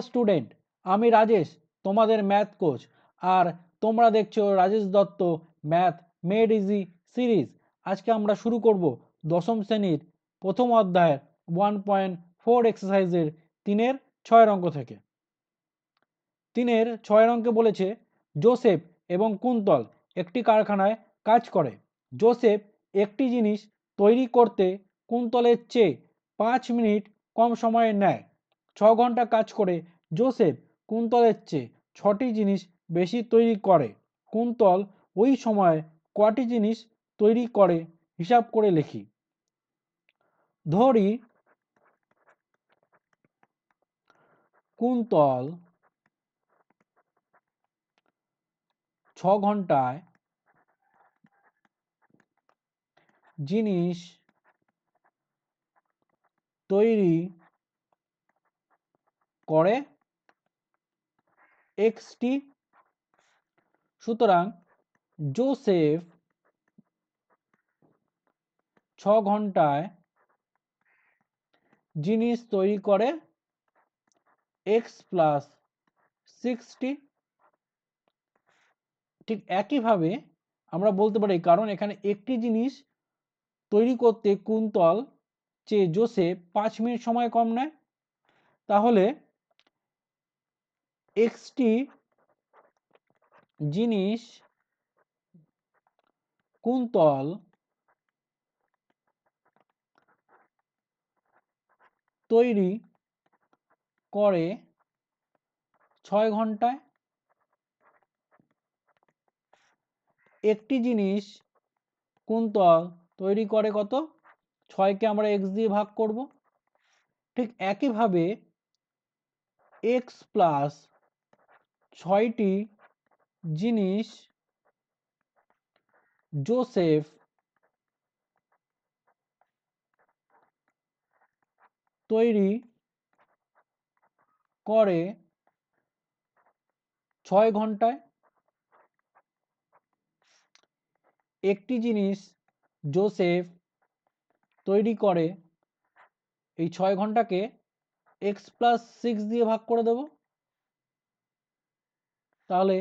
Student, আমি রাজেশ, তোমাদের math coach. আর তোমরা দেখছো Rajesh Dutta math made easy series. আজকে আমরা শুরু করব দশম শ্রেণীর প্রথম অধ্যায়ের 1.4 এক্সারসাইজের 3-এর 6 অঙ্ক থেকে। 3-এর 6 অঙ্কে বলেছে জোসেফ এবং কুন্তল একটি কারখানায় কাজ করে। জোসেফ একটি জিনিস তৈরি করতে কুন্তলের চেয়ে 5 মিনিট কম সময় নেয়। 6 ঘন্টা কাজ করে জোসেফ কুন্তলের চেয়ে 6টি জিনিস বেশি তৈরি করে। কুন্তল ওই সময় কটি জিনিস তৈরি করে হিসাব করে লিখি। ধরি কুন্তল 6 ঘন্টায় জিনিস তৈরি করে এক্সটি। সুতরাং জোসেফ 6 ঘন্টায় জিনিস তৈরি করে এক্স প্লাস 60। ঠিক একইভাবে আমরা বলতে পারি, কারণ এখানে একটি জিনিস তৈরি করতে কুন্তল চেয়ে জোসেফ 5 মিনিট সময় কম নেয়, তাহলে এক্সটি জিনিস কুন্তল তৈরি করে 6 ঘন্টায়। একটি জিনিস কুন্তল তৈরি করে কত? 6কে আমরা এক্স দিয়ে ভাগ করব। ঠিক একইভাবে এক্স প্লাস 6টি জিনিস জোসেফ তৈরি করে 6 ঘন্টায়। একটি জিনিস জোসেফ তৈরি করে, এই 6 ঘন্টাকে এক্স প্লাস 6 দিয়ে ভাগ করে দেব। তাহলে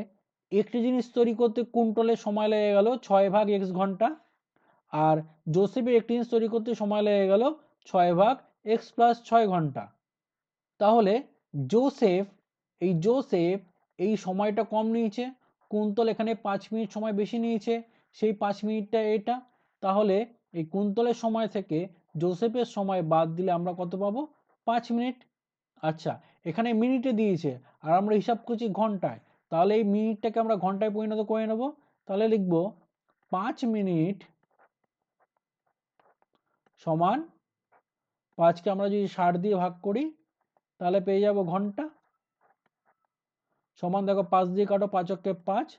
একটি জিনিস তৈরি করতে কুন্তলের সময় লেগে গেল 6 ভাগ এক্স ঘন্টা, আর জোসেফের একটি জিনিস তৈরি করতে সময় লেগে গেল 6 ভাগ এক্স প্লাস 6 ঘন্টা। তাহলে জোসেফ এই সময়টা কম নিয়েছে, কুন্তল এখানে 5 মিনিট সময় বেশি নিয়েছে, সেই 5 মিনিটটা এটা। তাহলে এই কুন্তলের সময় থেকে জোসেফের সময় বাদ দিলে আমরা কত পাবো? 5 মিনিট। আচ্ছা, এখানে মিনিটে দিয়েছে আর আমরা হিসাব করছি ঘন্টায়, তাহলে এই মিনিটটাকে আমরা ঘন্টায় পরিণত করে নেব। তাহলে লিখব 5 মিনিট সমান 5কে আমরা যদি 60 দিয়ে ভাগ করি তাহলে পেয়ে যাব ঘন্টা। সমান দেখো 5 দিয়ে কাটো, 5 অক্ষে 5,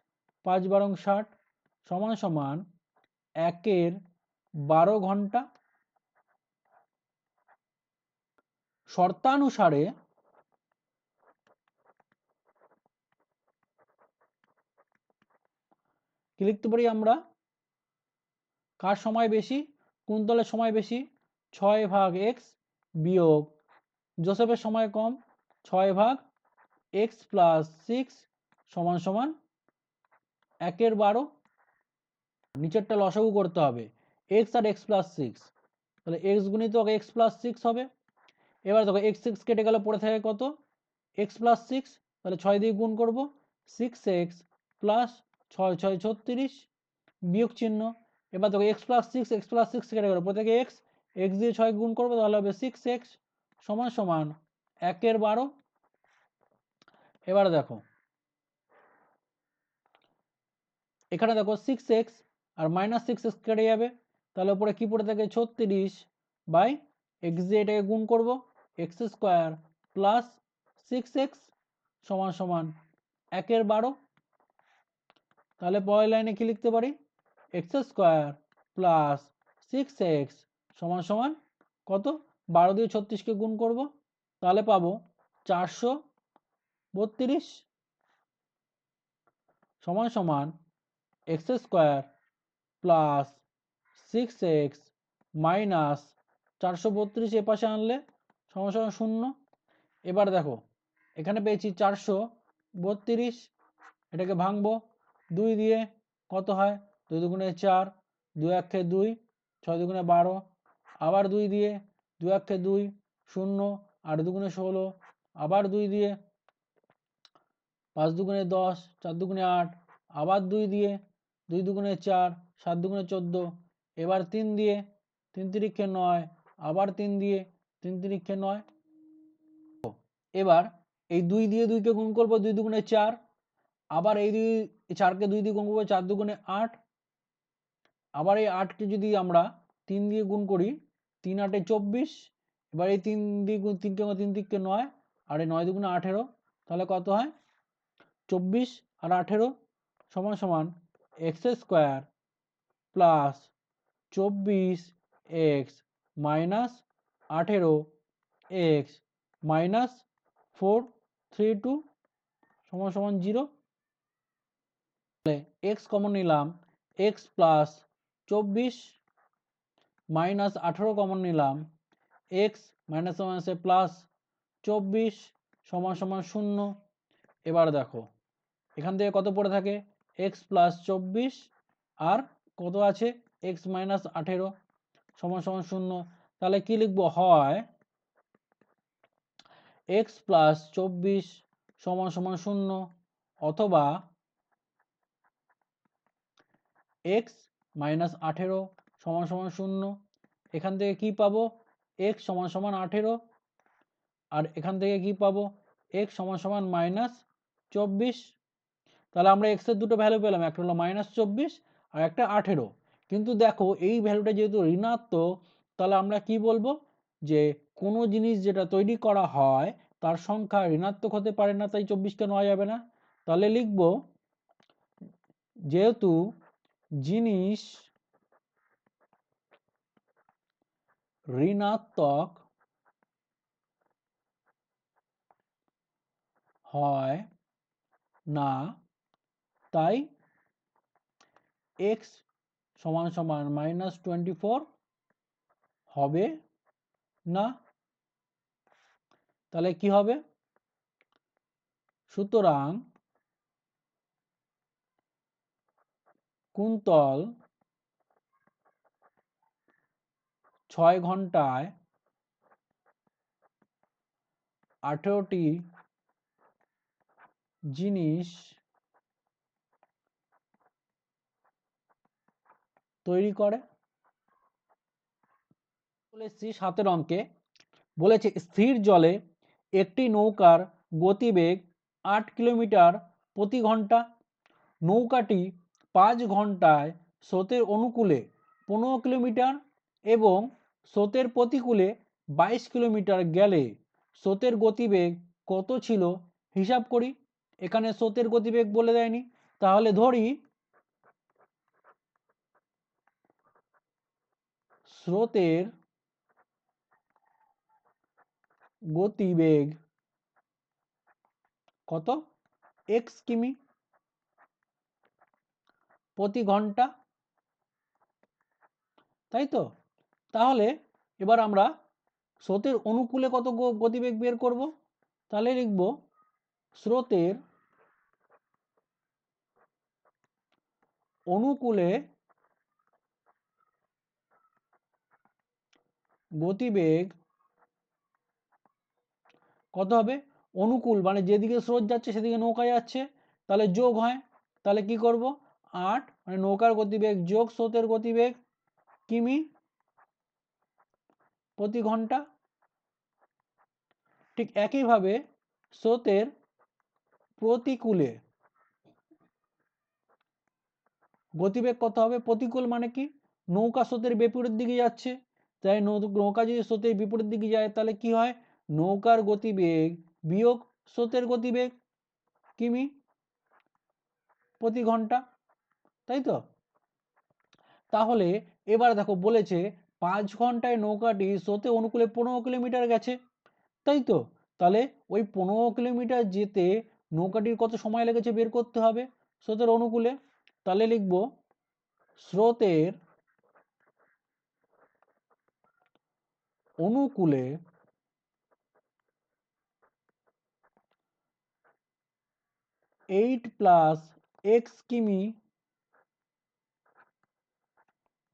5 বারং 60 সমান সমান 1-এর 12 ঘন্টা। শর্তানুসারে কি লিখতে পারি আমরা? কার সময় বেশি? কুন্তলের সময় বেশি, 6 ভাগ এক্স বিয়োগ জোসেফের সময় কম, 6 ভাগ এক্স প্লাস 6 সমান সমান 1-এর 12। নিচেরটা লসাগু করতে হবে, এক্স আর এক্স প্লাস 6, তাহলে এক্স গুণিত এক্স প্লাস 6 হবে। এবার দেখো এক্স 6 কেটে গেলে পড়ে থাকে কত? এক্স প্লাস 6, তাহলে 6 দিয়ে গুণ করব, 6x প্লাস 6 6 36 বিয়োগ চিহ্ন। এবার দেখো এক্স প্লাস 6 কেটে গেল পড়ে থাকে এক্স, এক্স দিয়ে 6 গুণ করবো তাহলে হবে 6x সমান সমান 1-এর 12। এবার দেখো এখানে দেখো 6x আর মাইনাস 6x কেটে যাবে, তাহলে উপরে কি পড়ে থাকে 36 বাই এক্স দিয়ে এটাকে গুণ করব, এক্স স্কোয়ার প্লাস 6x সমান সমান 1-এর 12। তাহলে পরের লাইনে কি লিখতে পারি? এক্স স্কোয়ার প্লাস 6x সমান সমান কত? 12 দিয়ে 36কে গুণ করব, তাহলে পাবো 432 সমান সমান x square plus 6x minus 432 এ পাশে আনলে সমান সমান 0। এবার দেখো এখানে পেয়েছি 432, এটাকে ভাঙবো 2 দিয়ে, কত হয় 2 দুগুণে 4, 2 একে 2, 6 দুগুণে 12, আবার 2 দিয়ে, 2 একে 2, 0, 8 দুগুণে 16, আবার 2 দিয়ে, 5 দুগুণে 10, 4 দুগুণে 8, আবার 2 দিয়ে, 2 দুগুণে 4, 7 দুগুণে 14, এবার 3 দিয়ে, 3 তিরিক্ষে 9, আবার 3 দিয়ে, 3 তিরিক্ষে 9। এবার এই 2 দিয়ে 2 কে গুণ করবো, 2 দুগুণে 4, আবার এই 4 কে 2 দিয়ে গুণ করবো, 4 দুগুণে 8, আবার এই 8 কে যদি আমরা 3 দিয়ে গুণ করি, 3 8 24, এবার এই 3 দিয়ে 3 কে 3 তিরিক্ষে 9, আর এই 9 দুগুণে 18, তাহলে কত হয় 24 আর 18 সমান সমান x square plus 24x minus 18x minus 432 সমান সমান 0। তাহলে x কমন নিলাম, x প্লাস 24 মাইনাস 18 কমন নিলাম, x মাইনাস মাইনাসে প্লাস 24 সমান সমান 0। এবার দেখো এখান থেকে কত পড়ে থাকে, x প্লাস 24 আর কত আছে x মাইনাস 18 সমান সমান 0। তাহলে কি লিখবো, হয় x প্লাস 24 সমান সমান 0, অথবা x মাইনাস 18 সমান সমান 0। এখান থেকে কি পাবো, x সমান সমান 18, আর এখান থেকে কি পাবো, x সমান সমান মাইনাস 24। তাহলে আমরা x এর দুটো ভ্যালু পেলাম, একটা হলো মাইনাস 24 আর একটা 18। কিন্তু দেখো এই ভ্যালুটা যেহেতু ঋণাত্মক, তাহলে আমরা কি বলবো, যে কোনো জিনিস যেটা তৈরি করা হয় তার সংখ্যা ঋণাত্মক হতে পারে না, তাই 24কে নেওয়া যাবে না। তাহলে লিখব, যেহেতু জিনিস ঋণাত্মক হয় না, তাই x সমান সমান মাইনাস 24 হবে না। তাহলে কি হবে, সুতরাং কুন্তল 6 ঘন্টায় 18টি জিনিস তৈরি করে। বলেছি 7 অঙ্কে বলেছে স্থির জলে একটি নৌকার গতিবেগ 8 কিলোমিটার প্রতি ঘন্টা। নৌকাটি 5 ঘন্টায় স্রোতের অনুকূলে 15 কিলোমিটার এবং স্রোতের প্রতিকূলে 22 কিলোমিটার গেলে স্রোতের গতিবেগ কত ছিল হিসাব করি। এখানে স্রোতের গতিবেগ বলে দেয়নি, তাহলে ধরি স্রোতের গতিবেগ কত, x কিমি প্রতি ঘন্টা, তাই তো। তাহলে এবার আমরা স্রোতের অনুকূলে কত গতিবেগ বের করব, তাহলে লিখব স্রোতের অনুকূলে গতিবেগ কত হবে, অনুকূল মানে যেদিকে স্রোত যাচ্ছে সেদিকে নৌকা যাচ্ছে, তাহলে যোগ হয়, তাহলে কি করব 8 মানে নৌকার গতিবেগ যোগ স্রোতের গতিবেগ কিমি প্রতি ঘন্টা। ঠিক একইভাবে স্রোতের প্রতিকূলে গতিবেগ কত হবে, প্রতিকূল মানে কি নৌকা স্রোতের বিপরীত দিকে যাচ্ছে, তাই নৌকা যদি স্রোতের বিপরীত দিকে যায় তাহলে কি হয়, নৌকার গতিবেগ বিয়োগ স্রোতের গতিবেগ কিমি প্রতি ঘন্টা, তাই তো। তাহলে এবার দেখো বলেছে 5 ঘন্টায় নৌকাটি স্রোতে অনুকূলে 15 কিলোমিটার গেছে, তাই তো। তাহলে ওই 15 কিলোমিটার যেতে নৌকাটির কত সময় লেগেছে বের করতে হবে স্রোতের অনুকূলে। তাহলে লিখব স্রোতের অনুকূলে 8 প্লাস এক্স কিমি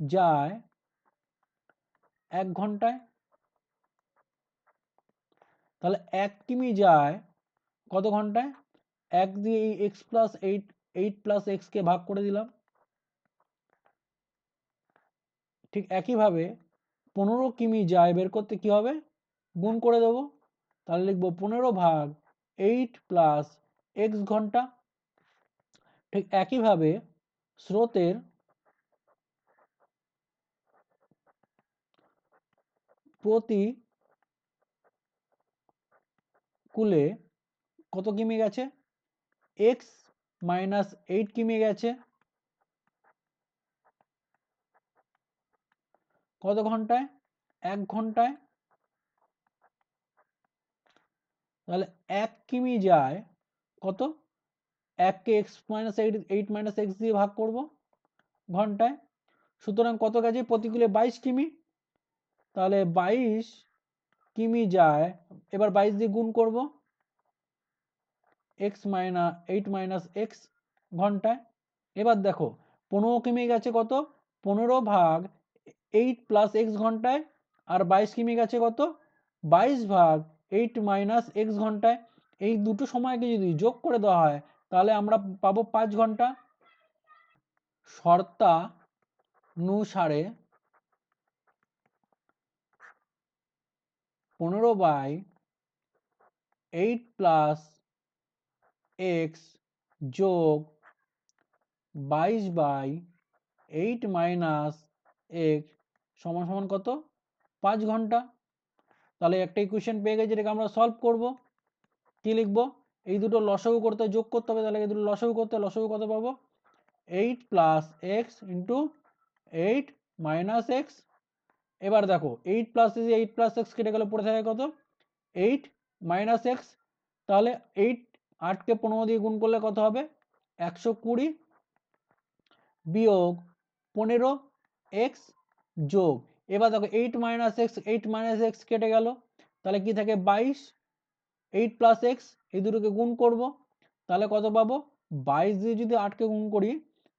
যায় 1 ঘন্টায়। তাহলে 1 কিমি যায় কত ঘন্টায়? 1 দিয়ে এই এক্স প্লাস 8 প্লাস এক্সকে ভাগ করে দিলাম। ঠিক একইভাবে 15 কিমি যায় বের করতে কি হবে? গুণ করে দেব। তাহলে লিখব 15 ভাগ 8 প্লাস এক্স ঘন্টা। ঠিক একইভাবে স্রোতের প্রতি কূলে কত কিমি গেছে? এক্স মাইনাস 8 কিমি গেছে কত ঘন্টায়? 1 ঘন্টায়। তাহলে 1 কিমি যায় কত? 1 কে এক্স মাইনাস 8 মাইনাস এক্স দিয়ে ভাগ করব ঘন্টায়। সুতরাং কত গেছে? প্রতিকূলে 22 কিমি। তাহলে 22 কিমি যায়, এবার 22 দিয়ে গুণ করব, এক্স মাইনাস 8 মাইনাস এক্স ঘন্টায়। এবার দেখো 15 কিমি গেছে কত? 15 ভাগ 8 প্লাস এক্স ঘন্টায়। আর 22 কিমি গেছে কত? 22 ভাগ 8 মাইনাস এক্স ঘন্টায়। এই দুটো সময়কে যদি যোগ করে দেওয়া হয় তাহলে আমরা পাবো 5 ঘন্টা। শর্তানুসারে 15/8 প্লাস এক্স যোগ 22/8 মাইনাস এক্স সমান সমান কত? 5 ঘন্টা। তাহলে একটা ইকুয়েশন পেয়ে গেছি, এটাকে আমরা সলভ করব। কি লিখব? এই দুটো লসাগু করতে যোগ করতে হবে, তাহলে এই দুটো লসাগু করতে, লসাগু কত পাবো? 8 plus x into 8 minus x. এবার দেখো 8 প্লাস 8 প্লাস এক্স কেটে গেলে পড়ে থাকে কত? 8 মাইনাস এক্স। তাহলে 8কে 15 দিয়ে গুণ করলে কত হবে? 120 বিয়োগ 15 এক্স যোগ, এবার দেখো 8 মাইনাস এক্স কেটে গেল, তাহলে কি থাকে? 22। 8 প্লাস এক্স এই দুটোকে গুণ করব, তাহলে কত পাবো? 22 দিয়ে যদি 8কে গুণ করি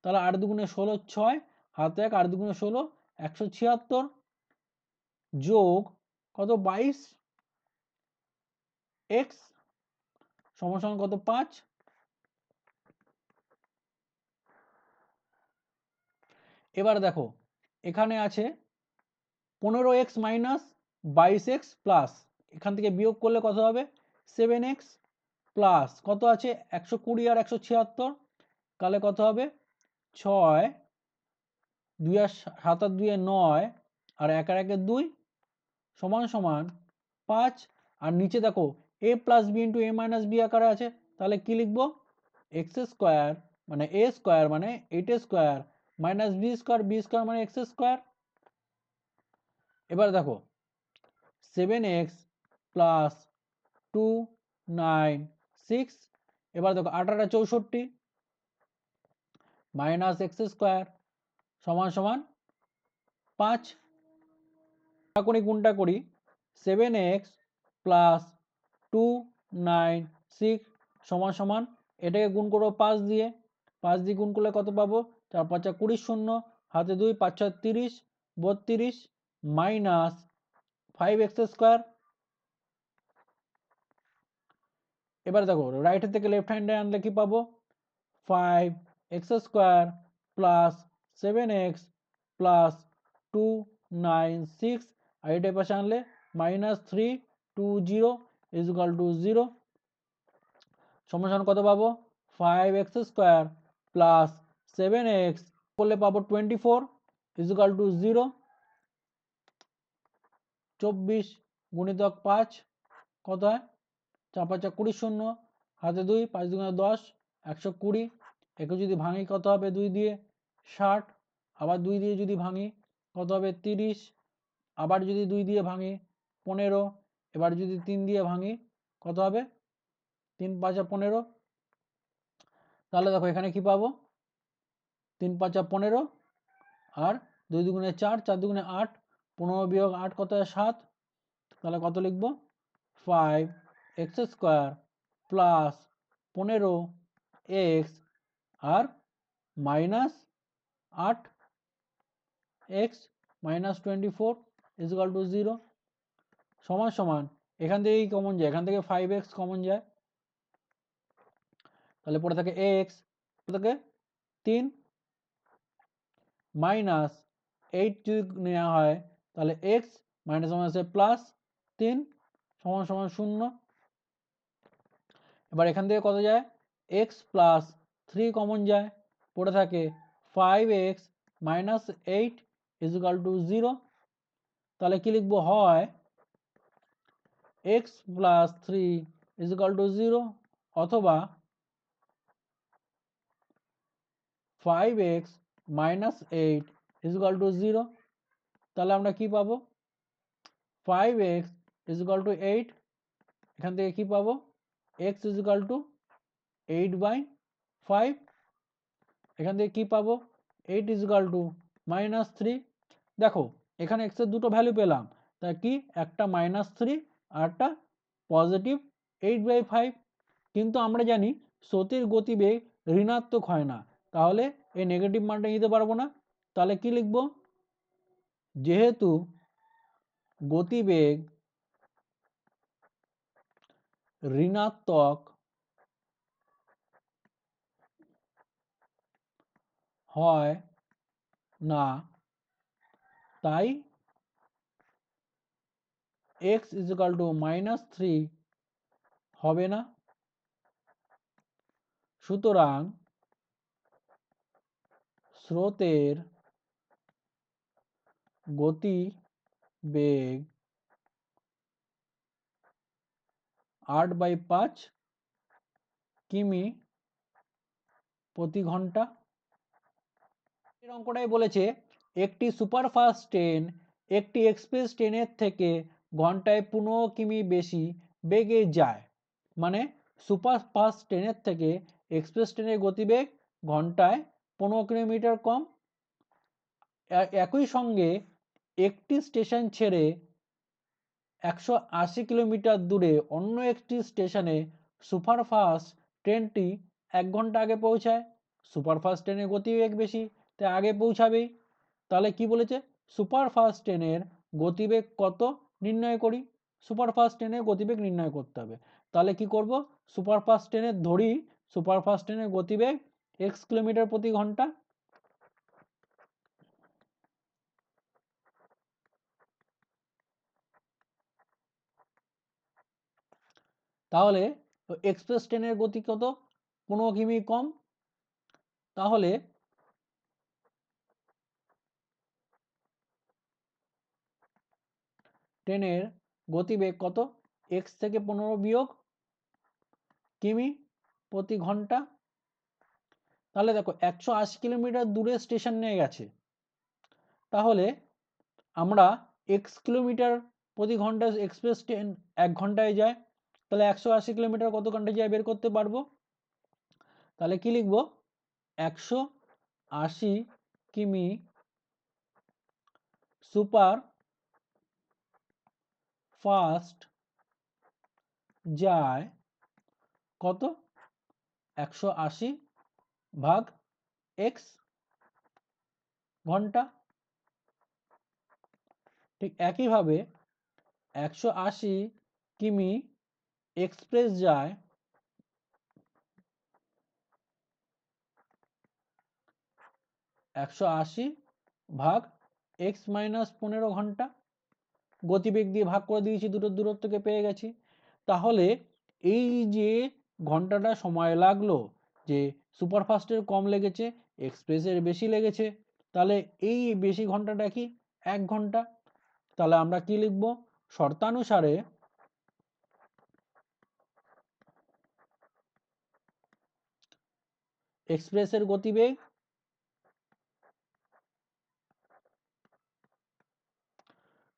তাহলে 8 দুগুণে 16, 6 হাতে 1, 8 দুগুণে 16, 176 যোগ কত? 22 এক্স সমান সমান কত? 5। এবার দেখো এখানে আছে 15x মাইনাস 22x প্লাস, এখান থেকে বিয়োগ করলে কত হবে? 7x প্লাস কত আছে? 120 আর 176, তাহলে কত হবে? 6, 2 আর 7 আর 2 9 আর 1 আর 1 2 সমান সমান 5। আর নিচে দেখো a plus b into a minus b আকারে আছে, তাহলে কি লিখবো? এক্স স্কোয়ার মানে এ স্কোয়ার মানে 8 স্কোয়ার মাইনাস বি স্কোয়ার মানে এক্স স্কোয়ার। এবার দেখো 7x প্লাস 296, এবার দেখো 8 আর 64 মাইনাস এক্স স্কোয়ার সমান সমান 5। গুণটা করি 7x প্লাস 296 সমান সমান, এটাকে গুণ করবো 5 দিয়ে, 5 দিয়ে গুণ করলে কত পাবো? 4 5 20 শূন্য হাতে 2, 5 6 30 32 মাইনাস 5x স্কোয়ার। এবার দেখো রাইট থেকে লেফট হ্যান্ডে আনলে কি পাবো? 5x square plus 7x plus 296, আর এটার পাশে আনলে মাইনাস 320 ইজ ইকুয়াল টু 0 সমান কত পাবো? 5x স্কোয়ার প্লাস 7x করলে পাবো 24 ইজ ইকুয়াল টু 0। 24 গুণিতক 5 কত হয়? 4 5 20 শূন্য হাতে 2, 5 2 10 120, একে যদি ভাঙি কত হবে? 2 দিয়ে 60, আবার 2 দিয়ে যদি ভাঙি কত হবে? 30, আবার যদি 2 দিয়ে ভাঙি 15, এবার যদি 3 দিয়ে ভাঙি কত হবে? 3 5 15। তাহলে দেখো এখানে কি পাবো? 3 5 15 আর 2 দুগুণে 4, 4 দুগুণে 8, 15 বিয়োগ 8 কত হয়? 7। তাহলে কত লিখবো? 5x স্কোয়ার প্লাস 15 এক্স আর minus 8x minus 24 equal to 0 সমান সমান এখান থেকেই কমন যায়, এখান থেকে 5x কমন যায়, তাহলে পড়ে থাকে x, পড়ে থাকে 3 মাইনাস 8 যদি নেওয়া হয় তাহলে x মাইনাস মাইনাসে প্লাস 3 সমান সমান 0। এবার এখান থেকে কত যায়, x প্লাস 3 কমন যায়, পড়ে থাকে 5x মাইনাস 8 ইকুয়াল টু 0। তাহলে কি লিখবো, হয় x প্লাস 3 ইকুয়াল টু 0 অথবা 5x মাইনাস 8 ইকুয়াল টু 0। তাহলে আমরা কি পাবো, 5x ইকুয়াল টু 8, এখান থেকে কি পাবো, x ইকুয়াল টু 8/5, এখান থেকে কি পাবো 8 ইকুয়াল টু মাইনাস 3। দেখো এখানে x এর দুটো ভ্যালু পেলাম, তাই কি একটা -3 আর একটা পজিটিভ 8/5, কিন্তু আমরা জানি স্রোতের গতিবেগ ঋণাত্মক হয় না, তাহলে এই নেগেটিভ মানটা নিতে পারবো না। তাহলে কি লিখবো, যেহেতু গতিবেগ ঋণাত্মক হয় না, তাই x ইকুয়াল টু -3 হবে না। সুতরাং স্রোতের গতিবেগ 8/5 কিমি প্রতি ঘন্টা। এর অঙ্কটাই বলেছে একটি সুপারফাস্ট ট্রেন একটি এক্সপ্রেস ট্রেনের থেকে ঘন্টায় 15 কিমি বেশি বেগে যায়, মানে সুপারফাস্ট ট্রেনের থেকে এক্সপ্রেস ট্রেনের গতিবেগ ঘন্টায় 15 কিলোমিটার কম। একই সঙ্গে একটি স্টেশন ছেড়ে 180 কিলোমিটার দূরে অন্য একটি স্টেশনে সুপারফাস্ট ট্রেনটি 1 ঘন্টা আগে পৌঁছায়। সুপারফাস্ট ট্রেনের গতিবেগ বেশি, তাই আগে পৌঁছাবেই। তাহলে কি বলেছে, সুপারফাস্ট ট্রেনের গতিবেগ কত নির্ণয় করি, সুপারফাস্ট ট্রেনের গতিবেগ নির্ণয় করতে হবে। তাহলে কি করব, সুপারফাস্ট ট্রেনের ধরি, সুপারফাস্ট ট্রেনের গতিবেগ x কিলোমিটার প্রতি ঘন্টা, তাহলে এক্সপ্রেস ট্রেনের গতি কত, 15 কিমি কম, তাহলে ট্রেনের গতিবেগ কত, x থেকে 15 বিয়োগ কিমি প্রতি ঘন্টা। তাহলে দেখো 180 কিলোমিটার দূরে স্টেশন নিয়ে গেছে, তাহলে আমরা x কিলোমিটার প্রতি ঘন্টা এক্সপ্রেস ট্রেন 1 ঘন্টায় যায়, তাহলে 180 কিলোমিটার কত ঘন্টায় যায় বের করতে পারবো। তাহলে কি লিখবো, 180 কিমি সুপার ফাস্ট যায় কত, 180 ভাগ x ঘন্টা। ঠিক একইভাবে 180 কিমি এক্সপ্রেস যায় 180 ভাগ x মাইনাস 15 ঘন্টা, গতিবেগ দিয়ে ভাগ করে দিয়েছি, দুটো দূরত্বকে পেয়ে গেছি। তাহলে এই যে ঘন্টাটা সময় লাগলো, যে সুপারফাস্টের কম লেগেছে এক্সপ্রেসের বেশি লেগেছে, তাহলে এই বেশি ঘন্টাটা কি 1 ঘন্টা। তাহলে আমরা কি লিখব, শর্তানুসারে এক্সপ্রেসের গতিবেগ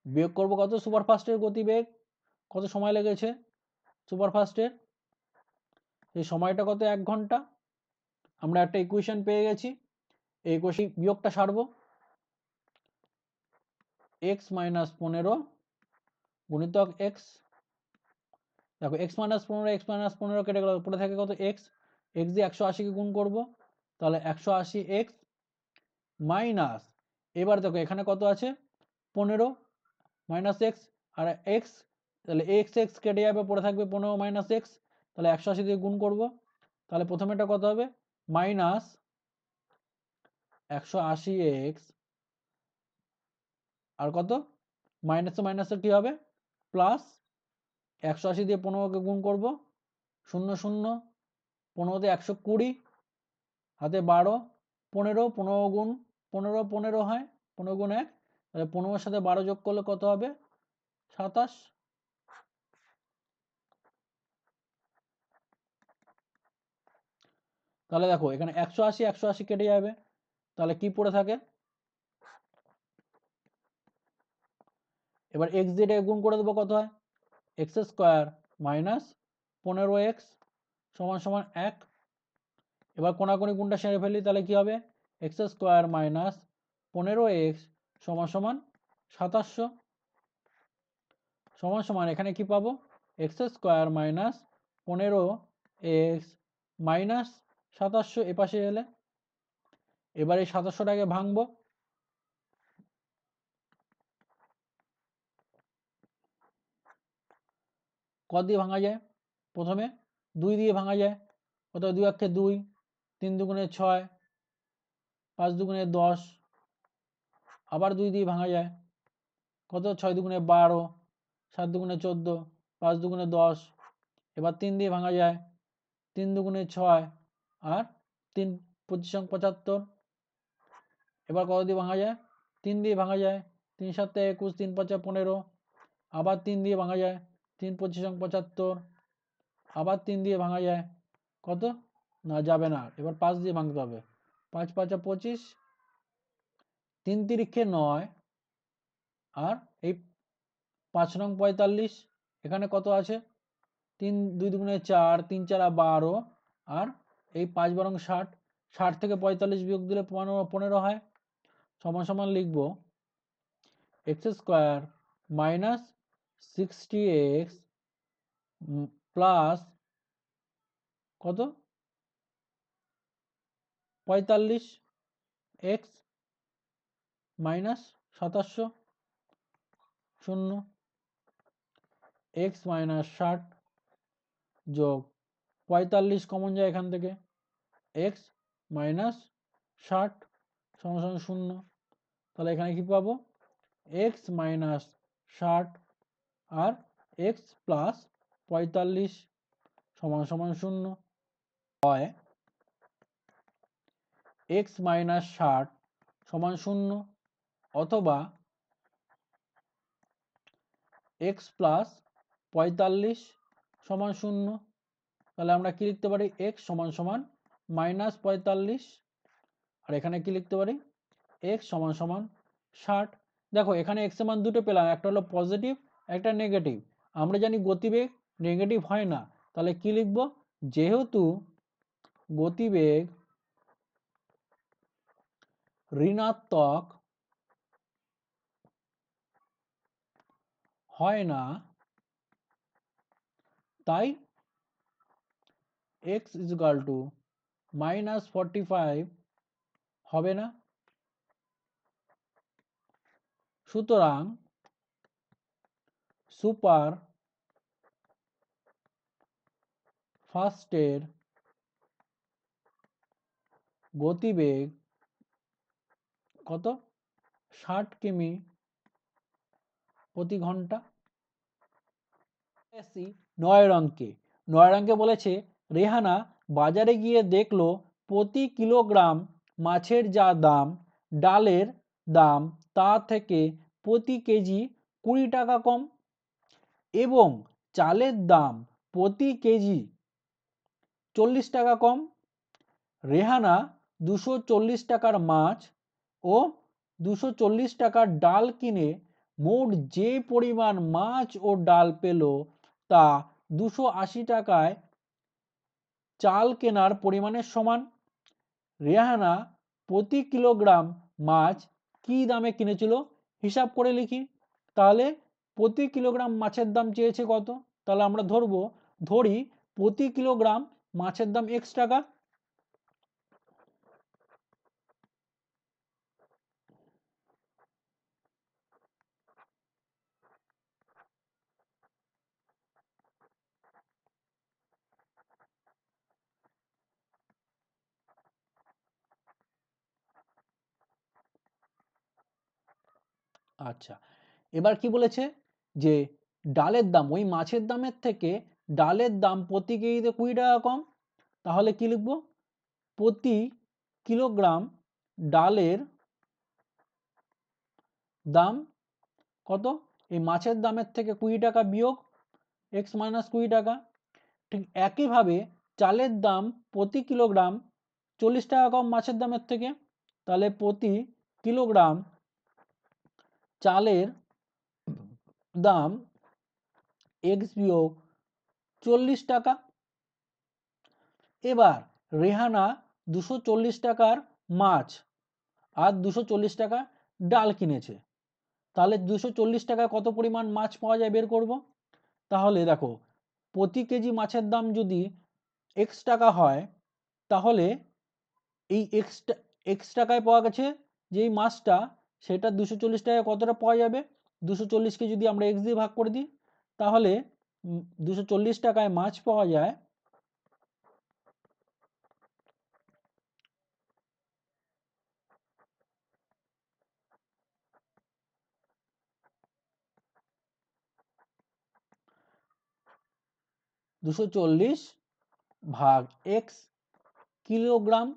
বিয়োগ করব কত, সুপারফাস্টের গতিবেগ কত সময় লেগেছে সুপারফাস্টের, এই সময়টা কত 1 ঘন্টা। আমরা একটা ইকুয়েশন পেয়ে গেছি, এই ইকুয়েশন বিয়োগটা সারবো, x মাইনাস 15 গুণিতক x, দেখো x মাইনাস 15 কেটে গেল, পড়ে থাকে কত x, এক্স দিয়ে 180কে গুণ করব, তাহলে 180 এক্স মাইনাস, এবার দেখো এখানে কত আছে 15 মাইনাস এক্স, আর এক্স, তাহলে এক্স এক্স কেটে যাবে, পড়ে থাকবে 15 মাইনাস এক্স, তাহলে 180 দিয়ে গুণ করব, তাহলে প্রথমে এটা কত হবে মাইনাস 180 এক্স, আর কত মাইনাসে মাইনাসে কি হবে প্লাস 180 দিয়ে 15কে গুণ করব, 0 0, 15 দিয়ে 120, হাতে 12, 15, 15 গুণ 15 15 হয়, 15 গুণ 1, তাহলে 15-এর সাথে 12 যোগ করলে কত হবে 27। তাহলে দেখো এখানে 180 180 কেটে যাবে, তাহলে কি পড়ে থাকে, এবার এক্স দিয়ে গুণ করে দেবো, কত হয় এক্স স্কোয়ার মাইনাস 15x সমান সমান 1। এবার কোনাকুনি গুণটা সেরে ফেলি, তাহলে কি হবে এক্স স্কোয়ার মাইনাস 15x সমান সমান 2700 সমান সমান, এখানে কি পাবো x square minus 15x minus 2700 এপাশে এলে, এবার এই 2700টাকে ভাঙবো, কত দিয়ে ভাঙা যায়, প্রথমে 2 দিয়ে ভাঙা যায়, কত 2 একে 2, 3 দুগুণে 6, 5 দুগুণে 10, আবার 2 দিয়ে ভাঙা যায়, কত 6 দুগুণে 12, 7 দুগুণে 14, 5 দুগুণে 10, এবার 3 দিয়ে ভাঙা যায়, 3 দুগুণে 6, আর 3 25 75, এবার কত দিয়ে ভাঙা যায় 3 দিয়ে ভাঙা যায়, 3 7 21, 3 5 15, আবার 3 দিয়ে ভাঙা যায়, 3 25 75, আবার 3 দিয়ে ভাঙা যায়, কত না যাবে না, এবার 5 দিয়ে ভাঙতে হবে, 5 5 25, 3 তিরিক্ষে 9, আর এই 5 নং 45, এখানে কত আছে 3 2 দুগুণে 4, 3 4 12, আর এই 5 12 60, 60 থেকে 45 বিয়োগ দিলে 15 হয়, সমান সমান লিখব x square minus 60x plus কত 45x মাইনাস 2700 0, x মাইনাস 60 যোগ 45 কমন যায় এখান থেকে, x মাইনাস 60 সমান সমান 0, তাহলে এখানে কি পাবো x মাইনাস 60 আর x প্লাস 45 সমান সমান 0, হয় x মাইনাস 60 সমান 0, অথবা x প্লাস 45 সমান 0, তাহলে আমরা কি লিখতে পারি x সমান সমান মাইনাস 45, আর এখানে কি লিখতে পারি x সমান সমান 60। দেখো এখানে x এর মান দুটো পেলাম, একটা হলো পজিটিভ, একটা নেগেটিভ, আমরা জানি গতিবেগ নেগেটিভ হয় না, তাহলে কি লিখব যেহেতু গতিবেগ ঋণাত্মক হয় না, তাই x ইকুয়াল টু মাইনাস 45 হবে না। সুতরাং সুপার ফাস্টের গতিবেগ কত 60 কিমি প্রতি ঘন্টা। 9 অঙ্কে বলেছে রেহানা বাজারে গিয়ে দেখলো প্রতি কিলোগ্রাম মাছের যা দাম ডালের দাম তা থেকে প্রতি কেজি 20 টাকা কম, এবং চালের দাম প্রতি কেজি 40 টাকা কম। রেহানা 240 টাকার মাছ ও 240 টাকার ডাল কিনে মোট যে পরিমাণ মাছ ও ডাল পেল তা 280 টাকায় চাল কেনার পরিমাণের সমান। রেহানা প্রতি কিলোগ্রাম মাছ কি দামে কিনেছিল হিসাব করে লিখি। তাহলে প্রতি কিলোগ্রাম মাছের দাম চেয়েছে কত, তাহলে আমরা ধরি প্রতি কিলোগ্রাম মাছের দাম x টাকা, আচ্ছা এবার কি বলেছে যে ডালের দাম ওই মাছের দামের থেকে ডালের দাম প্রতি কেজিতে 20 টাকা কম, তাহলে কি লিখব প্রতি কিলোগ্রাম ডালের দাম কত, এই মাছের দামের থেকে 20 টাকা বিয়োগ x মাইনাস 20 টাকা। ঠিক একইভাবে চালের দাম প্রতি কিলোগ্রাম 40 টাকা কম মাছের দামের থেকে, তাহলে প্রতি কিলোগ্রাম চালের দাম x বিয়োগ 40 টাকা। এবার রেহানা 240 টাকার মাছ আর 240 টাকা ডাল কিনেছে, তাহলে 240 টাকায় কত পরিমাণ মাছ পাওয়া যায় বের করব। তাহলে দেখো প্রতি কেজি মাছের দাম যদি x টাকা হয়, তাহলে এই x টাকায় পাওয়া গেছে যেই মাছটা সেটা 240 টাকায় কতটা পাওয়া যাবে, 240কে যদি আমরা x দিয়ে ভাগ করে দিই তাহলে 240 টাকায় মাছ পাওয়া যায় 240 ভাগ x কিলোগ্রাম।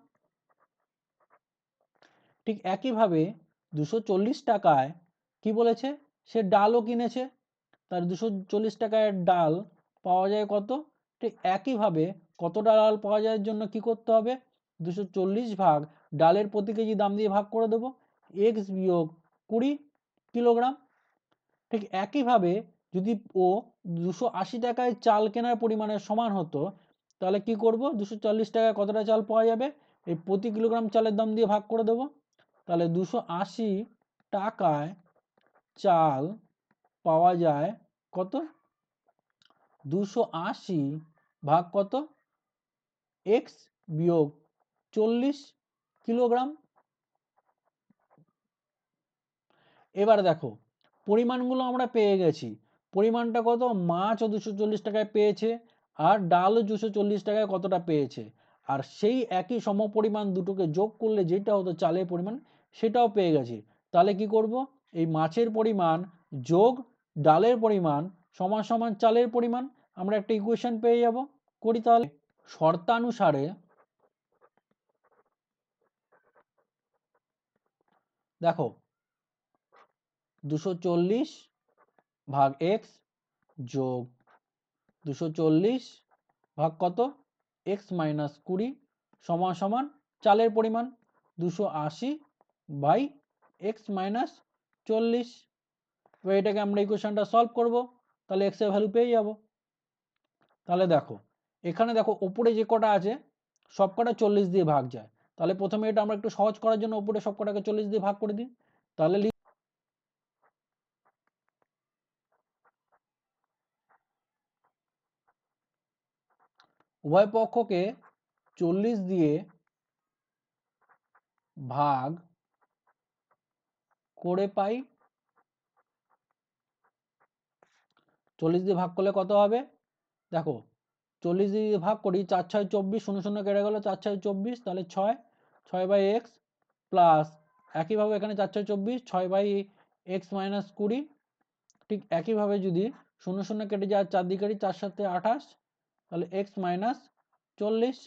ঠিক একইভাবে 240 টাকায় কি বলেছে সে ডালও কিনেছে, তার 240 টাকায় ডাল পাওয়া যায় কত, ঠিক একইভাবে কতটা ডাল পাওয়া যায় জন্য কি করতে হবে 240 ভাগ ডালের প্রতি কেজি দাম দিয়ে ভাগ করে দেবো x বিয়োগ 20 কিলোগ্রাম। ঠিক একইভাবে যদি ও 280 টাকায় চাল কেনার পরিমাণের সমান হতো, তাহলে কি করব 240 টাকায় কতটা চাল পাওয়া যাবে এই প্রতি কিলোগ্রাম চালের দাম দিয়ে ভাগ করে দেবো, তাহলে 280 টাকায় চাল পাওয়া যায় কত 280 ভাগ কত x বিয়োগ 40 কিলোগ্রাম। এবার দেখো পরিমাণগুলো আমরা পেয়ে গেছি, পরিমাণটা কত মাছও 240 টাকায় পেয়েছে আর ডালও 240 টাকায় কতটা পেয়েছে, আর সেই একই সমপরিমাণ দুটোকে যোগ করলে যেটা হতো চালের পরিমাণ সেটাও পেয়ে গেছি। তাহলে কি করব এই মাছের পরিমাণ যোগ ডালের পরিমাণ সমান সমান চালের পরিমাণ, আমরা একটা ইকুয়েশন পেয়ে যাব। করি তাহলে শর্তানুসারে দেখো 240 ভাগ x যোগ 240 ভাগ কত x মাইনাস 20 সমান সমান চালের পরিমাণ 280 বাই x মাইনাস 40। এবার এটাকে আমরা ইকুয়েশনটা সলভ করব, তাহলে x এর ভ্যালু পেয়ে যাব। তাহলে দেখো এখানে দেখো উপরে যে কটা আছে সব কটা 40 দিয়ে ভাগ যায়, তাহলে প্রথমে এটা আমরা একটু সহজ করার জন্য উপরে সব কটাকে 40 দিয়ে ভাগ করে দিই, তাহলে উভয় পক্ষকে 40 দিয়ে ভাগ করে পাই, 40 দিয়ে ভাগ করলে কত হবে দেখো 40 দিয়ে ভাগ করি 4 6 24 শূন্য শূন্য কেটে গেল 4 6 24 তাহলে 6 6 বাই এক্স প্লাস একইভাবে এখানে 4 6 24 6 বাই এক্স মাইনাস 20। ঠিক একইভাবে যদি শূন্য শূন্য কেটে যায় 4 দিয়ে কাটি 4 7 28 তাহলে এক্স মাইনাস 40।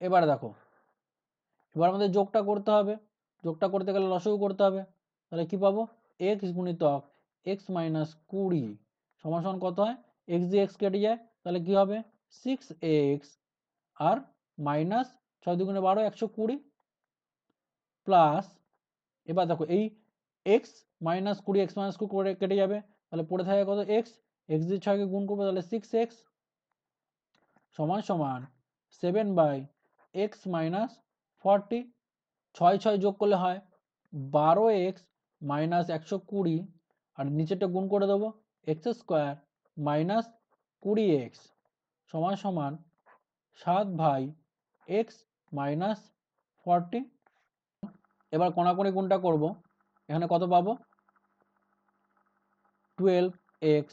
এবার দেখো এবার আমাদের যোগটা করতে হবে, যোগটা করতে গেলে লসাগু করতে হবে, তাহলে কি পাবো এক্স গুণিতক এক্স মাইনাস 20 সমান সমান কত হয় এক্স দিয়ে এক্স কেটে যায় তাহলে কি হবে 6x আর মাইনাস 6 দুগুণে 12 120 প্লাস এবার দেখো এই এক্স মাইনাস 20 এক্স মাইনাস 20 করে কেটে যাবে তাহলে পড়ে থাকে কত এক্স, এক্স দিয়ে 6কে গুণ করবো তাহলে 6x সমান সমান 7 বাই এক্স মাইনাস 40। 6 6 যোগ করলে হয় 12x মাইনাস 120 আর নিচেরটা গুণ করে দেবো এক্স স্কোয়ার মাইনাস 20x সমান সমান 7/x মাইনাস 40। এবার কোণাকুণি গুণটা করব, এখানে কত পাবো 12x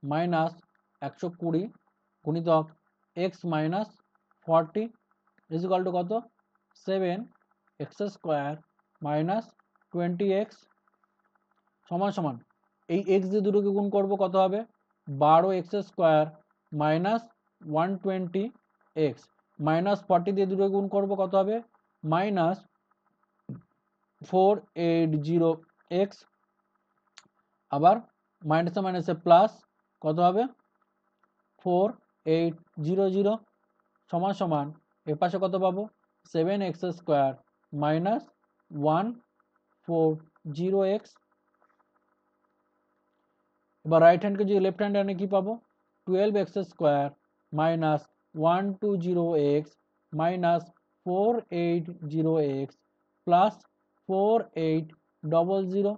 মাইনাস 120 গুণিতক x মাইনাস 40 ইজিক্যাল টু কত 7x স্কোয়ার মাইনাস 20x সমান সমান এই x দিয়ে দুটোকে গুণ করব কত হবে 12x square minus 120x minus 40 দিয়ে দুটোকে গুণ করব কত হবে মাইনাস 480x আবার মাইনাসে মাইনাসে প্লাস কত হবে 4800 সমান সমান এর পাশে কত পাবো 7x স্কোয়ার মাইনাস 140x। এবার রাইট হ্যান্ডকে যদি লেফট হ্যান্ড আনে কি পাবো 12x square minus 120x minus 480x plus 4800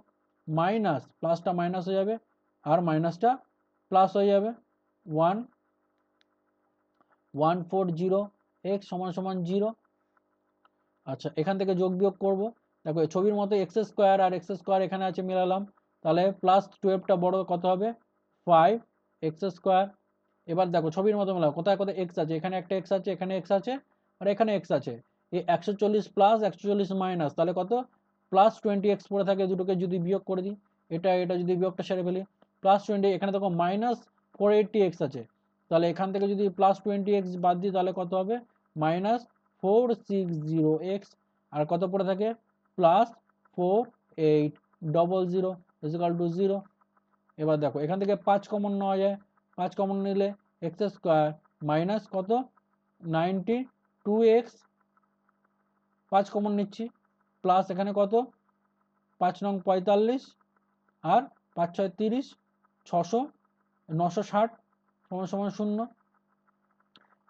minus প্লাসটা মাইনাস হয়ে যাবে আর মাইনাসটা প্লাস হয়ে যাবে 140x সমান সমান 0। আচ্ছা এখান থেকে যোগ বিয়োগ করব, দেখো ছবির মতো এক্স স্কোয়ার আর এক্স স্কোয়ার এখানে আছে মিলালাম, তাহলে প্লাস 12টা বড় কত হবে 5x স্কোয়ার। এবার দেখো ছবির মতো মেলাও কোথায় কোথায় এক্স আছে, এখানে একটা এক্স আছে, এখানে এক্স আছে আর এখানে এক্স আছে, এই 140 প্লাস 140 মাইনাস তাহলে কত প্লাস 20x পড়ে থাকে, দুটোকে যদি বিয়োগ করে দিই এটা এটা যদি বিয়োগটা সেরে ফেলি প্লাস 20, এখানে দেখো মাইনাস 480x আছে, তাহলে এখান থেকে যদি প্লাস 20x বাদ দিই তাহলে কত হবে মাইনাস 460x আর কত পড়ে থাকে প্লাস 4800 ইজিক্যাল টু 0। এবার দেখো এখান থেকে 5 কমন নেওয়া যায়, 5 কমন নিলে এক্স স্কোয়ার মাইনাস কত 92x 5 কমন নিচ্ছি প্লাস এখানে কত 5 নং 45 আর 5 6 30 600 960 সমান সমান 0।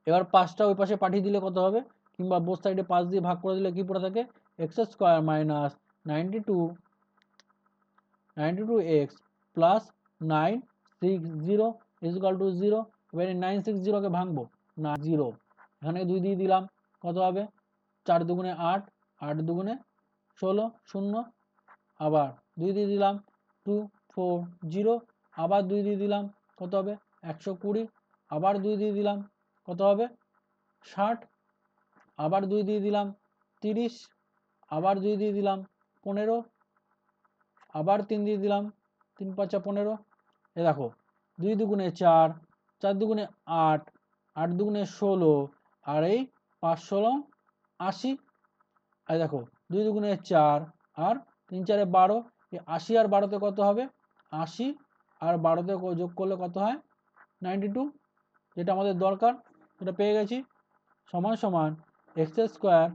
এবার 5টা ওই পাশে পাঠিয়ে দিলে কত হবে কিংবা বোথ সাইডে 5 দিয়ে ভাগ করে দিলে কি পড়ে থাকে x square minus 92x plus 960 is equal to 0। এবারে 960কে ভাঙবো না 0, এখানে 2 দিয়ে দিলাম কত হবে 4 দুগুণে 8 8 দুগুণে 16 0 আবার 2 দিয়ে দিলাম 240 আবার 2 দিয়ে দিলাম কত হবে 120 আবার 2 দিয়ে দিলাম কত হবে 60 আবার 2 দিয়ে দিলাম 30 আবার 2 দিয়ে দিলাম 15 আবার 3 দিয়ে দিলাম 3 5 15। এ দেখো 2 দুগুণে 4 4 দুগুণে 8 8 দুগুণে 16 আর এই 5 16 80। আর দেখো 2 দুগুণে 4 আর 3 4 12, এই 80 আর 12তে কত হবে 80 আর 12তে যোগ করলে কত হয় 92, যেটা আমাদের দরকার এটা পেয়ে গেছি। সমান সমান x square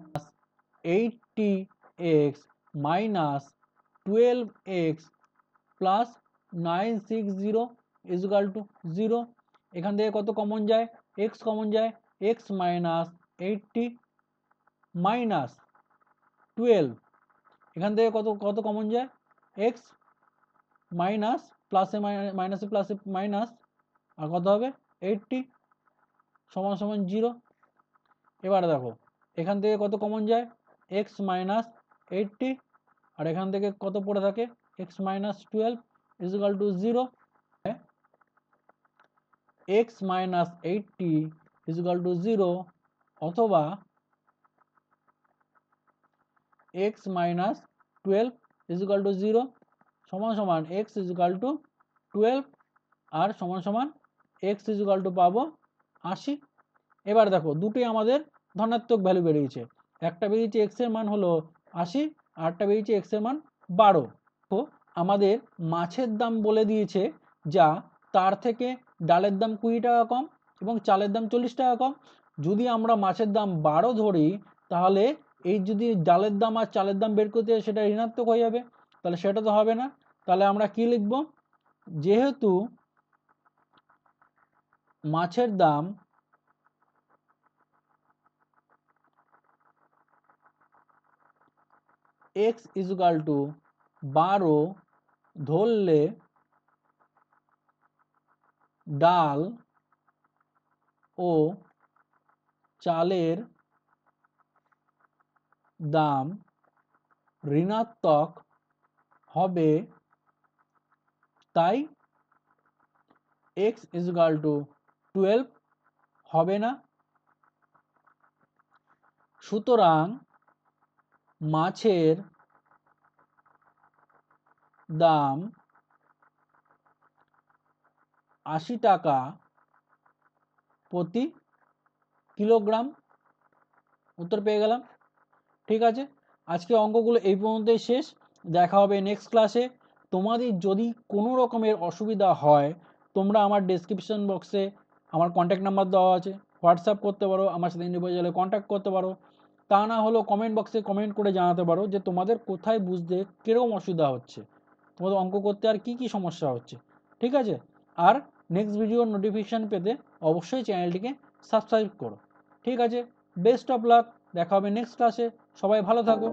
80x minus 12x plus 960 is equal to 0। এখান থেকে কত কমন যায় x কমন যায়, x মাইনাস 80 মাইনাস 12 এখান থেকে কত কত কমন যায় x মাইনাস প্লাসে মাইনাসে প্লাসে মাইনাস আর কত হবে 80 সমান সমান 0। এবারে দেখো এখান থেকে কত কমন যায় x মাইনাস 80 আর এখান থেকে কত পড়ে থাকে x minus 12 is equal to 0। x minus 80 is equal to 0 অথবা x মাইনাস 12 ইজিক্যাল টু 0 সমান সমান x ইজিক্যাল টু 12 আর সমান সমান x ইজিক্যাল টু পাবো 80। এবার দেখো দুটোই আমাদের ধনাত্মক ভ্যালু বেরিয়েছে, একটা বেরিয়েছে x এর মান হলো 80 আর একটা বেরিয়েছে x এর মান 12। তো আমাদের মাছের দাম বলে দিয়েছে যা তার থেকে ডালের দাম 20 টাকা কম এবং চালের দাম 40 টাকা কম। যদি আমরা মাছের দাম 12 ধরি তাহলে এই যদি ডালের দাম আর চালের দাম বের করতে সেটা ঋণাত্মক হয়ে যাবে, তাহলে সেটা তো হবে না। তাহলে আমরা কি লিখব, যেহেতু মাছের দাম x ইজুকাল টু 12 ধরলে ডাল ও চালের দাম ঋণাত্মক হবে, তাই x = 12 হবে না। সুতরাং মাছের দাম 80 টাকা প্রতি কিলোগ্রাম। উত্তর পেয়ে গেলাম। ঠিক আছে, আজকে অঙ্কগুলো এই পর্যন্তই শেষ। দেখা হবে নেক্সট ক্লাসে। তোমাদের যদি কোনো রকমের অসুবিধা হয় তোমরা আমার ডেসক্রিপশন বক্সে আমার কন্ট্যাক্ট নাম্বার দেওয়া আছে, হোয়াটসঅ্যাপ করতে পারো, আমার সাথে ইন্ডিভিজুয়ালি কন্ট্যাক্ট করতে পারো। তা না হলেও কমেন্ট বক্সে কমেন্ট করে জানাতে পারো যে তোমাদের কোথায় বুঝতে কীরকম অসুবিধা হচ্ছে, তোমাদের অঙ্ক করতে আর কি কি সমস্যা হচ্ছে। ঠিক আছে, আর নেক্সট ভিডিওর নোটিফিকেশান পেতে অবশ্যই চ্যানেলটিকে সাবস্ক্রাইব করো। ঠিক আছে, বেস্ট অফ লাক, দেখা হবে নেক্সট ক্লাসে। সবাই ভালো থাকো।